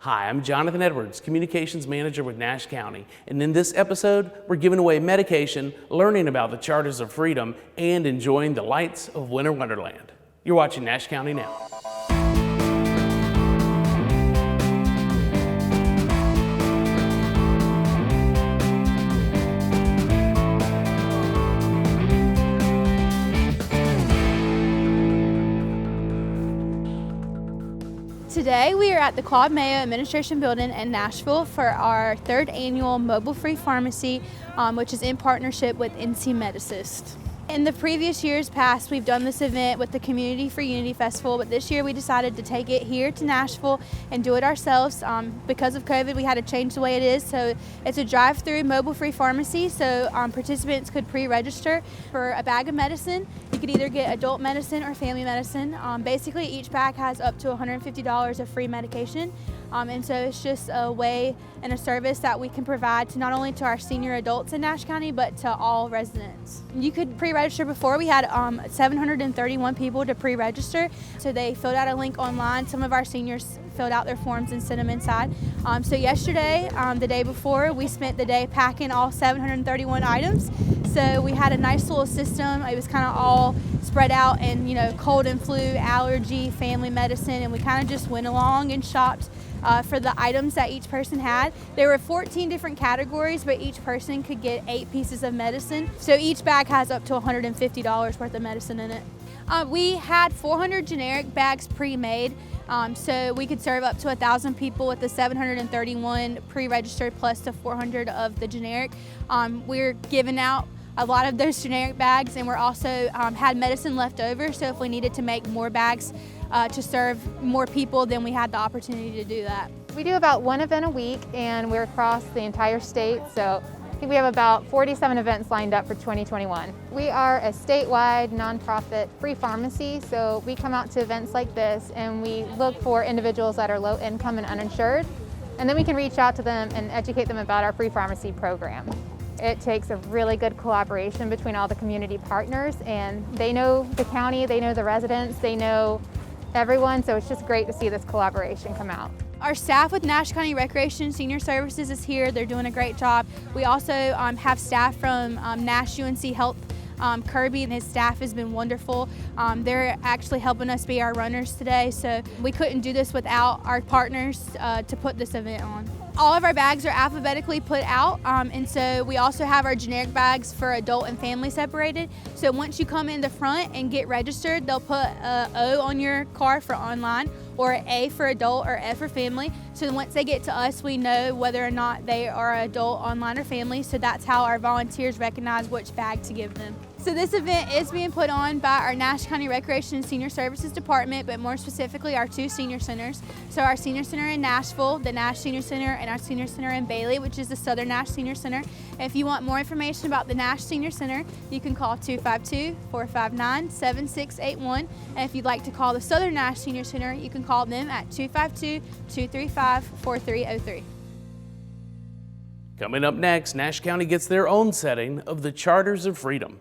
Hi, I'm Jonathan Edwards, Communications Manager with Nash County, and in this episode, we're giving away medication, learning about the Charters of Freedom, and enjoying the lights of Winter Wonderland. You're watching Nash County Now. Today we are at the Claude Mayo Administration Building in Nashville for our third annual Mobile Free Pharmacy, which is in partnership with NC Medicist. In the previous years past, we've done this event with the Community for Unity Festival, but this year we decided to take it here to Nashville and do it ourselves. Because of COVID, we had to change the way it is, so it's a drive-through mobile free pharmacy, so participants could pre-register for a bag of medicine. You could either get adult medicine or family medicine. Basically, each bag has up to $150 of free medication. And so it's just a way and a service that we can provide to not only to our senior adults in Nash County, but to all residents. You could pre-register before. We had 731 people to pre-register. So they filled out a link online. Some of our seniors filled out their forms and sent them inside. So yesterday, the day before, we spent the day packing all 731 items. So we had a nice little system. It was kind of all spread out and, cold and flu, allergy, family medicine, and we kind of just went along and shopped for the items that each person had. There were 14 different categories, but each person could get 8 pieces of medicine. So each bag has up to $150 worth of medicine in it. We had 400 generic bags pre-made, so we could serve up to 1,000 people with the 731 pre-registered plus the 400 of the generic. We're giving out a lot of those generic bags, and we're also had medicine left over, so if we needed to make more bags to serve more people, then we had the opportunity to do that. We do about one event a week, and we're across the entire state, so I think we have about 47 events lined up for 2021. We are a statewide nonprofit free pharmacy, so we come out to events like this and we look for individuals that are low income and uninsured, and then we can reach out to them and educate them about our free pharmacy program. It takes a really good collaboration between all the community partners, and they know the county, they know the residents, they know everyone, so it's just great to see this collaboration come out. Our staff with Nash County Recreation and Senior Services is here. They're doing a great job. We also have staff from Nash UNC Health. Kirby and his staff has been wonderful. They're actually helping us be our runners today, so we couldn't do this without our partners to put this event on. All of our bags are alphabetically put out, and so we also have our generic bags for adult and family separated. So once you come in the front and get registered, they'll put a O on your card for online, or an A for adult, or F for family. So once they get to us, we know whether or not they are adult, online, or family. So that's how our volunteers recognize which bag to give them. So this event is being put on by our Nash County Recreation and Senior Services Department, but more specifically our 2 senior centers. So our senior center in Nashville, the Nash Senior Center, and our senior center in Bailey, which is the Southern Nash Senior Center. If you want more information about the Nash Senior Center, you can call 252-459-7681. And if you'd like to call the Southern Nash Senior Center, you can call them at 252-235-4303. Coming up next, Nash County gets their own setting of the Charters of Freedom.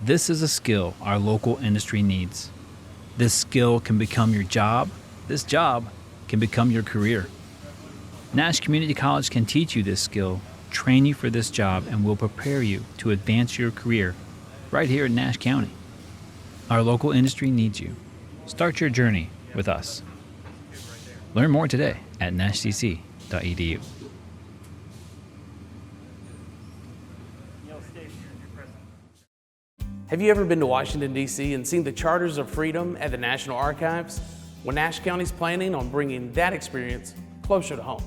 This is a skill our local industry needs. This skill can become your job. This job can become your career. Nash Community College can teach you this skill, train you for this job, and will prepare you to advance your career right here in Nash County. Our local industry needs you. Start your journey with us. Learn more today at nashcc.edu. Have you ever been to Washington, D.C. and seen the Charters of Freedom at the National Archives? Well, Nash County's planning on bringing that experience closer to home.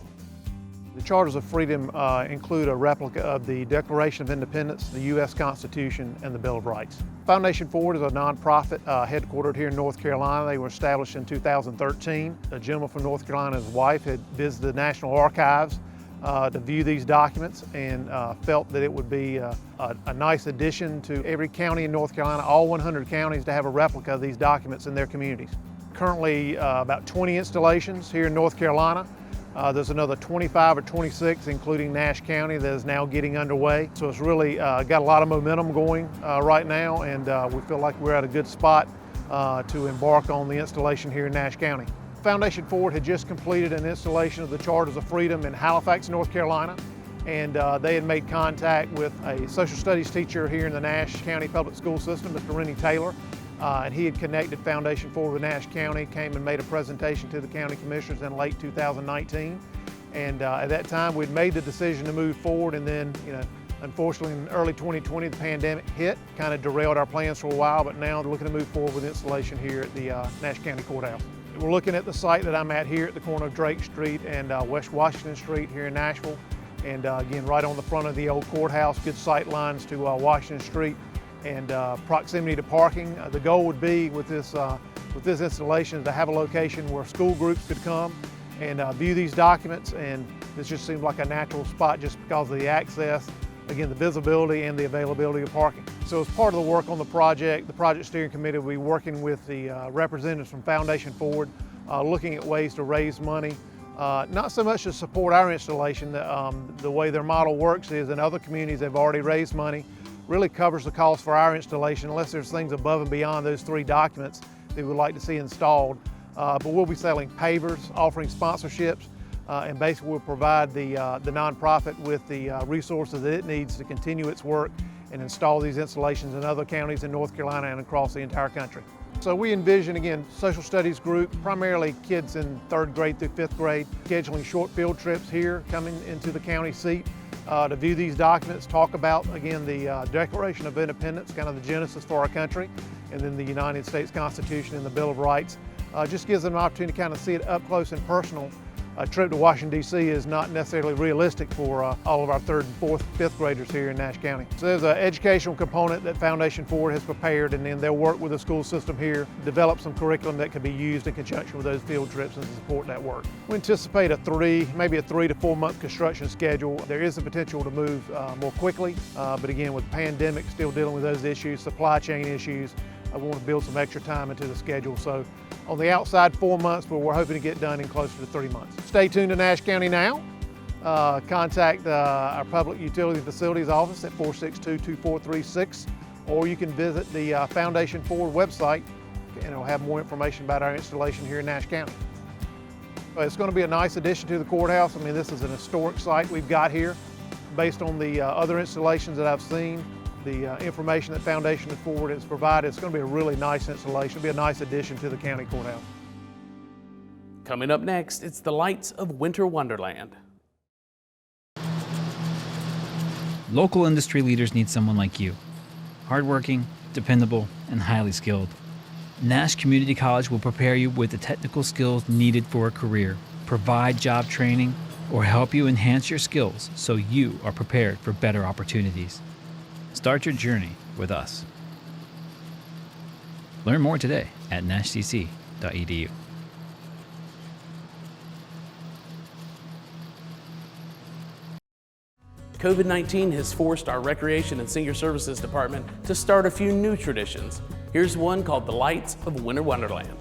The Charters of Freedom include a replica of the Declaration of Independence, the U.S. Constitution, and the Bill of Rights. Foundation Forward is a nonprofit headquartered here in North Carolina. They were established in 2013. A gentleman from North Carolina and his wife had visited the National Archives to view these documents and felt that it would be a nice addition to every county in North Carolina, all 100 counties, to have a replica of these documents in their communities. Currently about 20 installations here in North Carolina. There's another 25 or 26, including Nash County, that is now getting underway. So it's really got a lot of momentum going right now, and we feel like we're at a good spot to embark on the installation here in Nash County. Foundation Forward had just completed an installation of the Charters of Freedom in Halifax, North Carolina, and they had made contact with a social studies teacher here in the Nash County Public School System, Mr. Rennie Taylor. And he had connected Foundation Forward with Nash County, came and made a presentation to the county commissioners in late 2019. And at that time, we'd made the decision to move forward, and then, unfortunately in early 2020, the pandemic hit, kind of derailed our plans for a while, but now we're looking to move forward with installation here at the Nash County Courthouse. We're looking at the site that I'm at here at the corner of Drake Street and West Washington Street here in Nashville. And again, right on the front of the old courthouse, good sight lines to Washington Street, and proximity to parking. The goal would be with this installation to have a location where school groups could come and view these documents, and this just seemed like a natural spot just because of the access, again, the visibility and the availability of parking. So as part of the work on the project steering committee will be working with the representatives from Foundation Forward, looking at ways to raise money, not so much to support our installation. The way their model works is in other communities they've already raised money, really covers the cost for our installation unless there's things above and beyond those 3 documents that we would like to see installed. But we'll be selling pavers, offering sponsorships, and basically we'll provide the nonprofit with the resources that it needs to continue its work and install these installations in other counties in North Carolina and across the entire country. So we envision, again, social studies group, primarily kids in 3rd grade through 5th grade, scheduling short field trips here, coming into the county seat, to view these documents, talk about, again, the Declaration of Independence, kind of the genesis for our country, and then the United States Constitution and the Bill of Rights. Just gives them an opportunity to kind of see it up close and personal. A trip to Washington, D.C. is not necessarily realistic for all of our 3rd and 4th, 5th graders here in Nash County. So there's an educational component that Foundation Forward has prepared, and then they'll work with the school system here, develop some curriculum that can be used in conjunction with those field trips and support that work. We anticipate maybe a 3 to 4 month construction schedule. There is the potential to move more quickly, but again, with the pandemic still dealing with those issues, supply chain issues, I want to build some extra time into the schedule. So on the outside 4 months, but we're hoping to get done in closer to 3 months. Stay tuned to Nash County Now. Contact our Public Utility Facilities Office at 462-2436, or you can visit the Foundation Forward website, and it'll have more information about our installation here in Nash County. It's going to be a nice addition to the courthouse. I mean, this is an historic site we've got here. Based on the other installations that I've seen, the information that Foundation Forward has provided, it's going to be a really nice installation. It'll be a nice addition to the county courthouse. Coming up next, it's the lights of Winter Wonderland. Local industry leaders need someone like you. Hardworking, dependable, and highly skilled. Nash Community College will prepare you with the technical skills needed for a career, provide job training, or help you enhance your skills so you are prepared for better opportunities. Start your journey with us. Learn more today at nashcc.edu. COVID-19 has forced our Recreation and Senior Services Department to start a few new traditions. Here's one called the Lights of Winter Wonderland.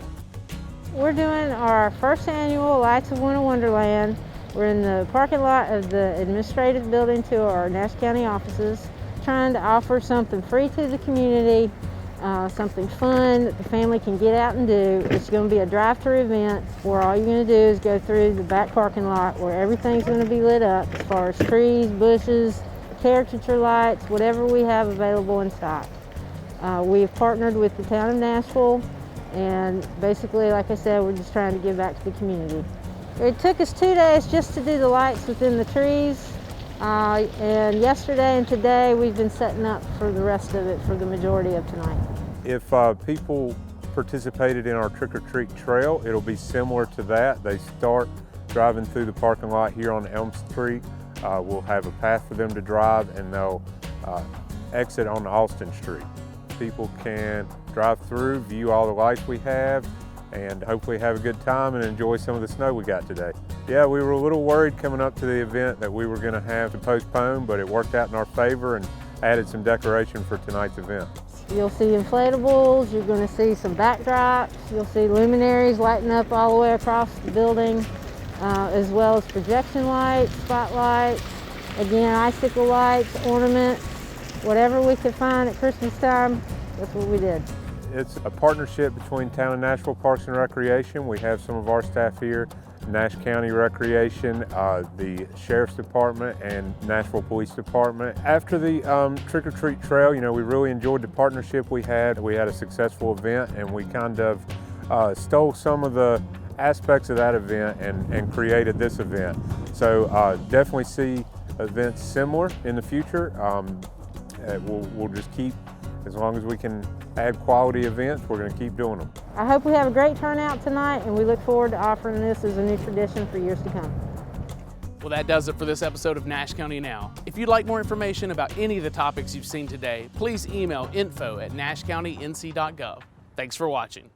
We're doing our first annual Lights of Winter Wonderland. We're in the parking lot of the administrative building to our Nash County offices. trying to offer something free to the community, something fun that the family can get out and do. It's going to be a drive-through event where all you're going to do is go through the back parking lot where everything's going to be lit up as far as trees, bushes, caricature lights, whatever we have available in stock. We've partnered with the town of Nashville, and basically, like I said, we're just trying to give back to the community. It took us 2 days just to do the lights within the trees, and yesterday and today we've been setting up for the rest of it for the majority of tonight. If people participated in our trick-or-treat trail, it'll be similar to that. They start driving through the parking lot here on Elm Street. We'll have a path for them to drive, and they'll exit on Austin Street. People can drive through, view all the lights we have, and hopefully have a good time and enjoy some of the snow we got today. Yeah, we were a little worried coming up to the event that we were going to have to postpone, but it worked out in our favor and added some decoration for tonight's event. You'll see inflatables, you're going to see some backdrops, you'll see luminaries lighting up all the way across the building, as well as projection lights, spotlights, again, icicle lights, ornaments, whatever we could find at Christmas time, that's what we did. It's a partnership between Town of Nashville Parks and Recreation. We have some of our staff here, Nash County Recreation, the Sheriff's Department, and Nashville Police Department. After the trick-or-treat trail, you know, we really enjoyed the partnership we had. We had a successful event, and we kind of stole some of the aspects of that event and created this event. So definitely see events similar in the future. We'll just keep, as long as we can add quality events, we're going to keep doing them. I hope we have a great turnout tonight, and we look forward to offering this as a new tradition for years to come. Well, that does it for this episode of Nash County Now. If you'd like more information about any of the topics you've seen today, please email info@nashcountync.gov. Thanks for watching.